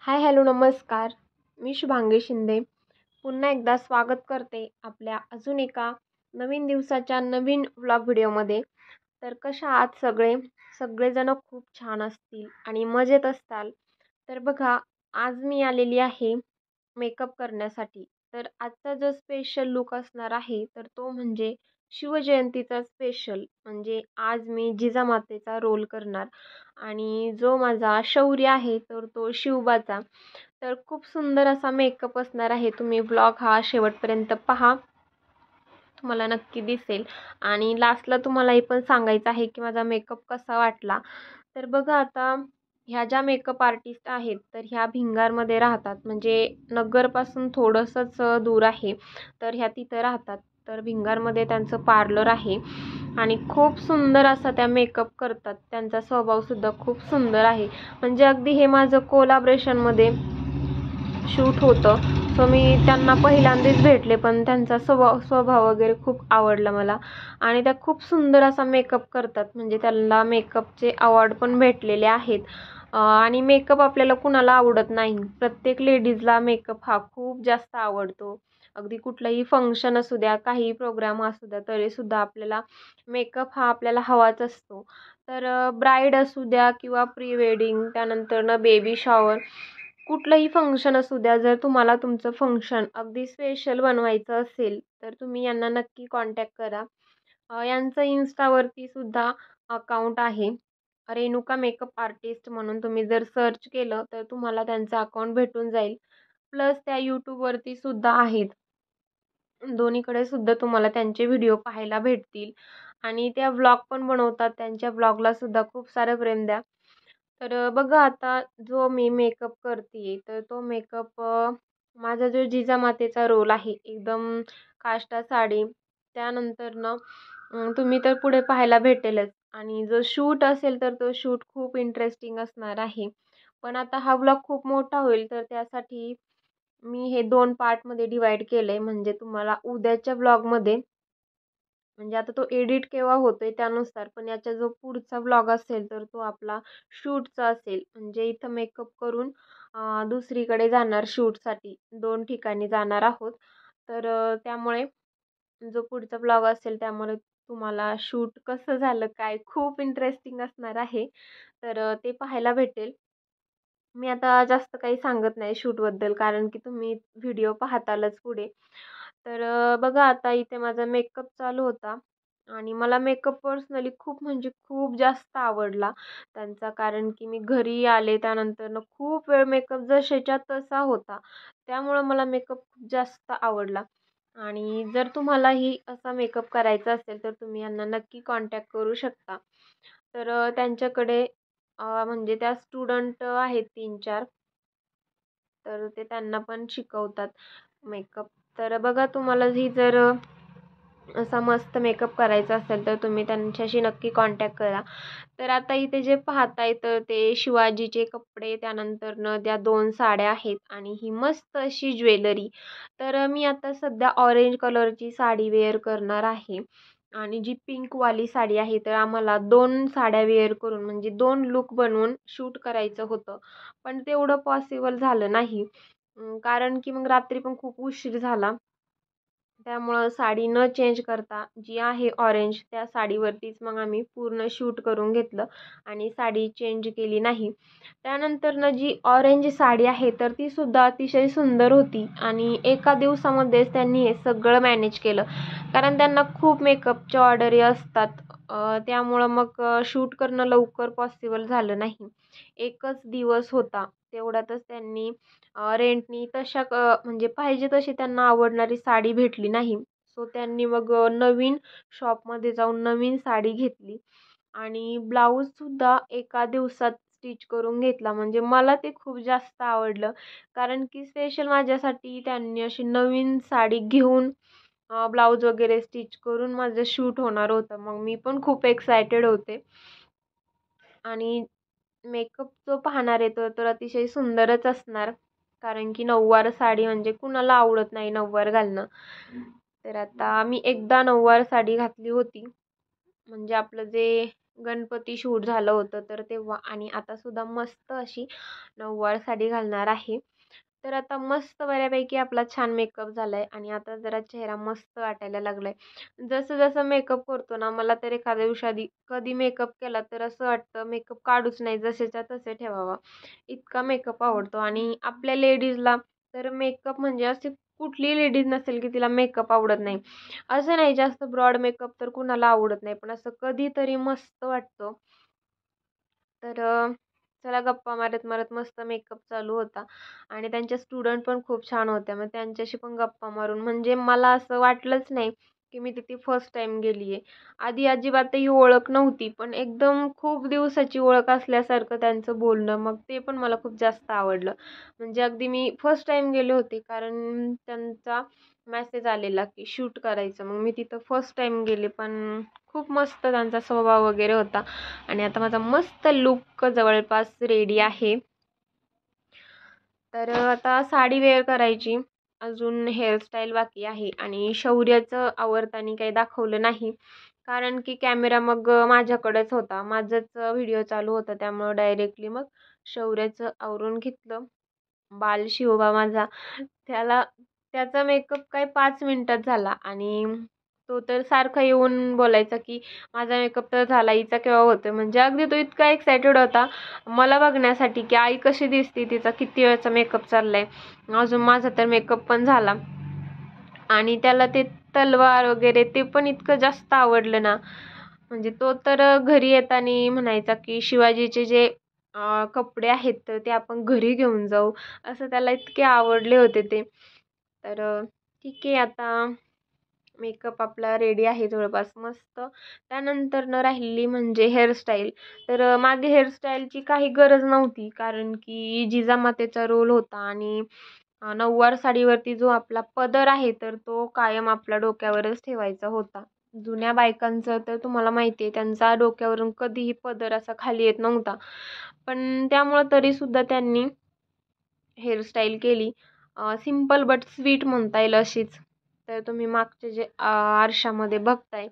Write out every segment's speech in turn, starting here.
Hi hello नमस्कार. मी शुभांगी शिंदे. पुन्हा एकदा स्वागत करते आपल्या अजून एका नवीन दिवसाच्या नवीन व्लॉग व्हिडिओमध्ये. तर कशा आहात सगळेजण खूप छान असतील आणि मजेत असताल. तर बघा, आज मी आलेली आहे मेकअप करण्यासाठी. तर आजचा जो स्पेशल लूक असणार आहे तर तो म्हणजे शिवजयंतीचा स्पेशल. म्हणजे आज मी जिजामातेचा रोल करणार आणि जो माझा शौर्य आहे तर तो शिवबाचा. तर खूप सुंदर असा मेकअप असणार आहे. तुम्ही व्लॉग हा शेवटपर्यंत पहा, तुम्हाला नक्की दिसेल. आणि लास्टला तुम्हाला हे पण सांगायचं आहे की माझा मेकअप कसा वाटला. तर बघा आता, ह्या ज्या मेकअप आर्टिस्ट आहेत तर ह्या भिंगारमध्ये राहतात. म्हणजे नगरपासून थोडंसंच दूर आहे. तर ह्या तिथं राहतात. तर भिंगारमध्ये त्यांचं पार्लर आहे आणि खूप सुंदर असा त्या मेकअप करतात. त्यांचा स्वभावसुद्धा खूप सुंदर आहे. म्हणजे अगदी हे माझं कोलॅबरेशनमध्ये शूट होतं. सो मी त्यांना पहिल्यांदाच भेटले, पण त्यांचा स्वभाव वगैरे खूप आवडला मला. आणि त्या खूप सुंदर असा मेकअप करतात. म्हणजे त्यांना मेकअपचे अवॉर्ड पण भेटलेले आहेत. आणि मेकअप आपल्याला कुणाला आवडत नाही. प्रत्येक लेडीजला मेकअप हा खूप जास्त आवडतो. अगदी कुठलंही फंक्शन असू द्या, काही प्रोग्राम असू द्या, तरीसुद्धा आपल्याला मेकअप हा आपल्याला हवाच असतो. तर ब्राईड असू द्या किंवा प्री वेडिंग, त्यानंतरनं बेबी शॉवर, कुठलंही फंक्शन असू द्या, जर तुम्हाला तुमचं फंक्शन अगदी स्पेशल बनवायचं असेल तर तुम्ही यांना नक्की कॉन्टॅक्ट करा. यांचं इन्स्टावरती सुद्धा अकाउंट आहे. रेणुका मेकअप आर्टिस्ट म्हणून तुम्ही जर सर्च केलं तर तुम्हाला त्यांचं अकाउंट भेटून जाईल. प्लस त्या यूट्यूबवरती सुद्धा आहेत. दोन्हीकडे सुद्धा तुम्हाला त्यांचे व्हिडिओ पाहायला भेटतील. आणि त्या व्लॉग पण बनवतात. त्यांच्या व्लॉगला सुद्धा खूप सारं प्रेम द्या. तर बघा आता, जो मी मेकअप करते तर तो मेकअप, माझा जो जिजामातेचा रोल आहे एकदम काष्टा साडी. त्यानंतरनं तुम्ही तर पुढे पाहायला भेटेलच. आणि जो शूट असेल तर तो शूट खूप इंटरेस्टिंग असणार आहे. पण आता हा व्लॉग खूप मोठा होईल तर त्यासाठी मी हे 2 पार्टमध्ये डिवाईड केलं आहे. म्हणजे तुम्हाला उद्याच्या व्लॉगमध्ये, म्हणजे आता तो एडिट केव्हा होतोय त्यानुसार, पण याचा जो पुढचा व्लॉग असेल तर तो आपला शूटचा असेल. म्हणजे इथं मेकअप करून दुसरीकडे जाणार शूटसाठी. 2 ठिकाणी जाणार आहोत. त्यामुळे जो पुढचा व्लॉग असेल त्यामुळे तुम्हाला शूट कसं झालं काय, खूप इंटरेस्टिंग असणार आहे. ते पाहायला भेटेल. मी आता जास्त काही सांगत नाही शूटबद्दल, कारण की तुम्ही व्हिडिओ पाहतालच पुढे. बघा आता, इथे माझा मेकअप चालू होता आणि मला मेकअप पर्सनली खूप म्हणजे खूप जास्त आवडला त्यांचा. कारण की मी घरी आले त्यानंतरनं खूप वेळ मेकअप जशाच्या तसा होता. त्यामुळं मला मेकअप खूप जास्त आवडला. आणि जर तुम्हालाही असा मेकअप करायचा असेल तर तुम्ही यांना नक्की कॉन्टॅक्ट करू शकता. त्यांच्याकडे म्हणजे त्या स्टुडंट आहेत 3-4. तर ते त्यांना पण शिकवतात मेकअप. तर बघा, तुम्हाला ही जर असा मस्त मेकअप करायचा असेल तर तुम्ही त्यांच्याशी नक्की कॉन्टॅक्ट करा. तर आता इथे जे पाहताय तर ते शिवाजीचे कपडे, त्यानंतरनं त्या 2 साड्या आहेत आणि ही मस्त अशी ज्वेलरी. मी आता सध्या ऑरेंज कलरची साडी वेअर करणार आहे. आणि जी पिंकवाली साडी आहे तर आम्हाला 2 साड्या वेअर करून म्हणजे 2 लूक बनवून शूट करायचं होतं. पण तेवढं पॉसिबल झालं नाही. कारण की मग रात्री पण खूप उशीर झाला. त्यामुळं साडी न चेंज करता जी आहे ऑरेंज, त्या साडीवरतीच मग आम्ही पूर्ण शूट करून घेतलं आणि साडी चेंज केली नाही. त्यानंतरनं जी ऑरेंज साडी आहे तर ती सुद्धा अतिशय सुंदर होती आणि एका दिवसामध्येच त्यांनी हे सगळं मॅनेज केलं. कारण त्यांना खूप मेकअपच्या ऑर्डरी असतात. त्यामुळं मग शूट करणं लवकर पॉसिबल झालं नाही. एकच दिवस होता. तेवढ्यातच त्यांनी रेंटनी म्हणजे पाहिजे तशी त्यांना आवडणारी साडी भेटली नाही. सो त्यांनी मग नवीन शॉपमध्ये जाऊन नवीन साडी घेतली आणि ब्लाऊजसुद्धा एका दिवसात स्टिच करून घेतला. म्हणजे मला ते खूप जास्त आवडलं. कारण की स्पेशल माझ्यासाठी त्यांनी अशी नवीन साडी घेऊन ब्लाऊज वगैरे स्टिच करून माझं शूट होणार होतं. मग मी पण खूप एक्सायटेड होते. आणि मेकअप जो पाहणार आहे तर अतिशय सुंदरच असणार. कारण की नऊवार साडी म्हणजे कुणाला आवडत नाही नऊवार घालणं. तर आता मी एकदा नऊवार साडी घातली होती. म्हणजे आपलं जे गणपती शूट झालं होतं तर तेव्हा. आणि आता सुद्धा मस्त अशी नऊवार साडी घालणार आहे. तर आता मस्त बऱ्यापैकी आपला छान मेकअप झालाय आणि आता जरा चेहरा मस्त वाटायला लागलाय. जसं जसं मेकअप करतो ना, मला तर एखाद्या दिवशी आधी कधी मेकअप केला तर असं वाटतं मेकअप काढूच नाही, जसेच्या तसे ठेवावा. इतका मेकअप आवडतो. आणि आपल्या लेडीजला तर मेकअप म्हणजे अशी कुठली लेडीज नसेल की तिला मेकअप आवडत नाही. असं नाही, जास्त ब्रॉड मेकअप तर कुणाला आवडत नाही, पण असं कधीतरी मस्त वाटतं. तर चला गप्पा मारत मारत मस्त मेकअप चालू होता. आणि त्यांच्या स्टुडंट पण खूप छान होत्या. मग त्यांच्याशी पण गप्पा मारून म्हणजे मला असं वाटलंच नाही की मी तिथे फर्स्ट टाईम गेली आहे. आधी अजिबातही ओळख नव्हती, पण एकदम खूप दिवसाची ओळख असल्यासारखं त्यांचं बोलणं, मग ते पण मला खूप जास्त आवडलं. म्हणजे अगदी मी फर्स्ट टाईम गेले होते, कारण त्यांचा मेसेज आलेला की शूट करायचं. मग मी तिथं फर्स्ट टाईम गेले, पण खूप मस्त त्यांचा स्वभाव वगैरे होता. आणि आता माझा मस्त लुक जवळपास रेडी आहे. तर आता साडी वेअर करायची, अजून हेअरस्टाईल बाकी आहे. आणि शौर्याचं आवरताना काही दाखवलं नाही, कारण की कॅमेरा मग माझ्याकडेच होता, माझंच व्हिडिओ चालू होता, त्यामुळं डायरेक्टली मग शौर्याचं आवरून घेतलं. बाल शिवबा माझा, त्याला त्याचा मेकअप काय 5 मिनिटात झाला. आणि तो तर सारखा येऊन बोलायचा की माझा मेकअप तर झाला, हिचा केव्हा होतोय. म्हणजे अगदी तो इतका एक्सायटेड होता मला बघण्यासाठी की आई कशी दिसते, तिचा किती वेळचा मेकअप चाललाय. अजून माझा तर मेकअप पण झाला. आणि त्याला ते तलवार वगैरे ते पण इतकं जास्त आवडलं ना. म्हणजे तो तर घरी येताना म्हणायचा की शिवाजीचे जे कपडे आहेत तर ते आपण घरी घेऊन जाऊ, असं त्याला इतके आवडले होते ते. तर ठीक आहे, आता मेकअप आपला रेडी आहे जवळपास मस्त. त्यानंतर न राहिली म्हणजे हेअरस्टाईल. तर मागे हेअरस्टाईलची काही गरज नव्हती, कारण की जिजामातेचा रोल होता. आणि नऊवार साडीवरती जो आपला पदर आहे तर तो कायम आपल्या डोक्यावरच ठेवायचा होता. जुन्या बायकांचं तर तुम्हाला माहिती आहे, त्यांचा डोक्यावरून कधीही पदर असा खाली येत नव्हता. पण त्यामुळं तरीसुद्धा त्यांनी हेअरस्टाईल केली. सिंपल बट स्वीट म्हणता येईल अशीच. तर तुम्ही मागचे जे आरशामध्ये बघताय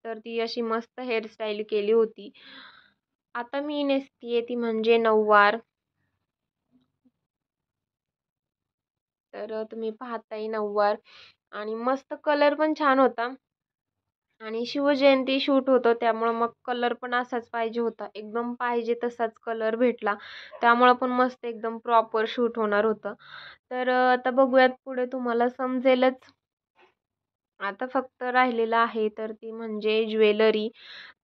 तर ती अशी मस्त हेअरस्टाईल केली होती. आता मी नेसतीये ती म्हणजे नऊवार. तर तुम्ही पाहताय नऊवार. आणि मस्त कलर पण छान होता. आणि शिवजयंती शूट होतं, त्यामुळं मग कलर पण असाच पाहिजे होता, एकदम पाहिजे तसाच कलर भेटला. त्यामुळं पण मस्त एकदम प्रॉपर शूट होणार होतं. तर आता बघूयात पुढे, तुम्हाला समजेलच. आता फक्त राहिलेलं आहे तर ती म्हणजे ज्वेलरी.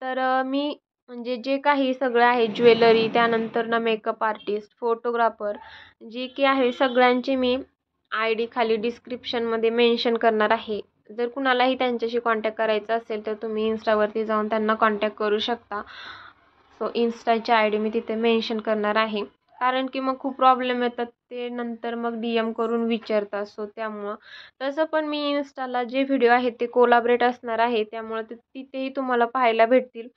तर मी म्हणजे जे काही सगळं आहे, ज्वेलरी, त्यानंतर ना मेकअप आर्टिस्ट, फोटोग्राफर, जे की आहे सगळ्यांची मी आय डी खाली डिस्क्रिप्शनमध्ये मेन्शन करणार आहे. जर कुणालाही त्यांच्याशी कॉन्टॅक्ट करायचा असेल तर तुम्ही इन्स्टावरती जाऊन त्यांना कॉन्टॅक्ट करू शकता. सो इन्स्टाची आय डी मी तिथे मेन्शन करणार आहे, कारण की मग खूप प्रॉब्लेम येतात, ते नंतर मग डी एम करून विचारतात. सो त्यामुळं तसं पण मी इन्स्टाला जे व्हिडिओ आहेत ते कोलॅबरेट असणार आहे, त्यामुळं तिथेही तुम्हाला पाहायला भेटतील.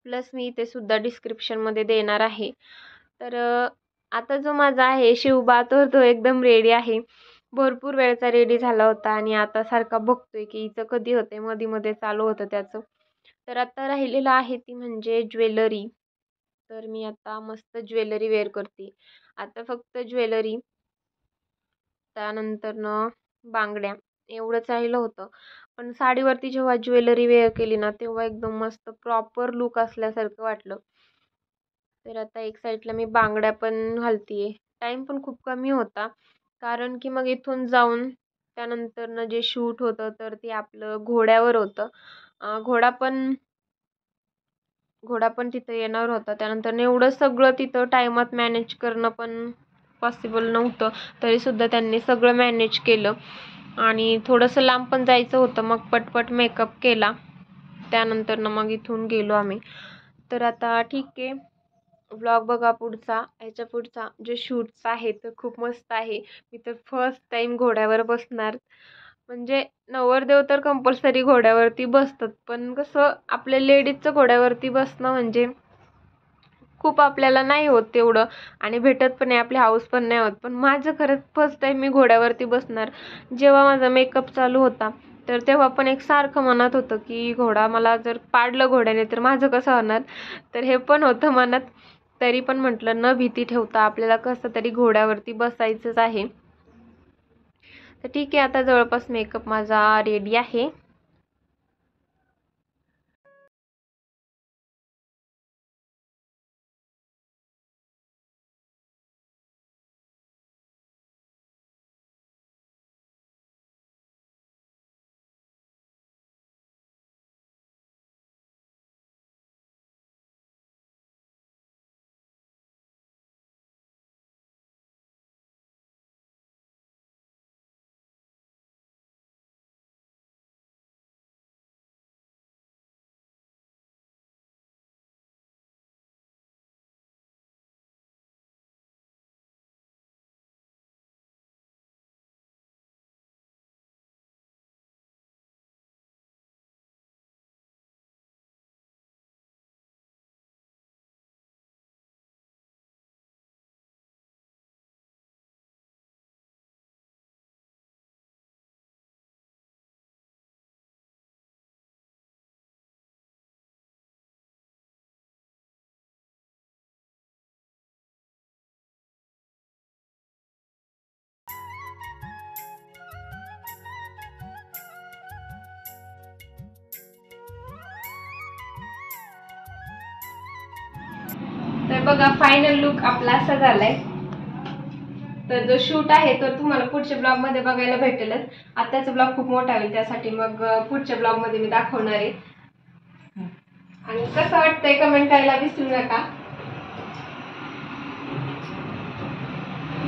प्लस मी इथे सुद्धा डिस्क्रिप्शनमध्ये देणार आहे. तर आता जो माझा आहे शिवबा, तो एकदम रेडी आहे. भरपूर वेळचा रेडी झाला होता आणि आता सारखा बघतोय की हिचं कधी होते, मध्ये मध्ये चालू होतं त्याचं. तर आता राहिलेलं आहे ती म्हणजे ज्वेलरी. तर मी आता मस्त ज्वेलरी वेअर करते. आता फक्त ज्वेलरी, त्यानंतरनं बांगड्या, एवढंच राहिलं होतं. पण साडीवरती जेव्हा ज्वेलरी वेअर केली ना, तेव्हा एकदम मस्त प्रॉपर लूक असल्यासारखं वाटलं. तर आता एक साईडला मी बांगड्या पण घालते. टाईम पण खूप कमी होता, कारण की मग इथून जाऊन त्यानंतरनं जे शूट होतं तर ते आपलं घोड्यावर होतं. घोडा पण तिथं येणार होता. त्यानंतर एवढं सगळं तिथं टायमात मॅनेज करणं पण पॉसिबल नव्हतं. तरीसुद्धा त्यांनी सगळं मॅनेज केलं. आणि थोडंसं लांब पण जायचं होतं, मग पटपट मेकअप केला. त्यानंतरनं मग इथून गेलो आम्ही. तर आता ठीक आहे, व्लॉग बघा पुढचा. ह्याच्या पुढचा जो शूटचा आहे तो खूप मस्त आहे. मी तर फर्स्ट टाईम घोड्यावर बसणार. म्हणजे नवरदेव तर कंपल्सरी घोड्यावरती बसतात, पण कसं आपल्या लेडीजचं घोड्यावरती बसणं म्हणजे खूप आपल्याला नाही होत तेवढं, आणि भेटत पण नाही, आपली हाऊस पण नाही होत. पण माझं खरंच फर्स्ट टाईम मी घोड्यावरती बसणार. जेव्हा माझा मेकअप चालू होता तर तेव्हा पण एक सारखं मनात होतं की घोडा मला जर पाडलं घोड्याने तर माझं कसं होणार. तर हे पण होतं मनात. तरी पण म्हटलं न भीती ठेवता आपल्याला कसं तरी घोड्यावरती बसायचंच आहे. तर ठीक आहे, आता जवळपास मेकअप माझा रेडी आहे. तर बघा फायनल लुक आपला असा झालाय. तर जो शूट आहे तो तुम्हाला पुढच्या ब्लॉग मध्ये बघायला भेटेलच. आताचा ब्लॉग खूप मोठा होईल, त्यासाठी मग पुढच्या ब्लॉग मध्ये मी दाखवणार आहे. आणि कसं वाटतंय कमेंट करायला विसरू नका.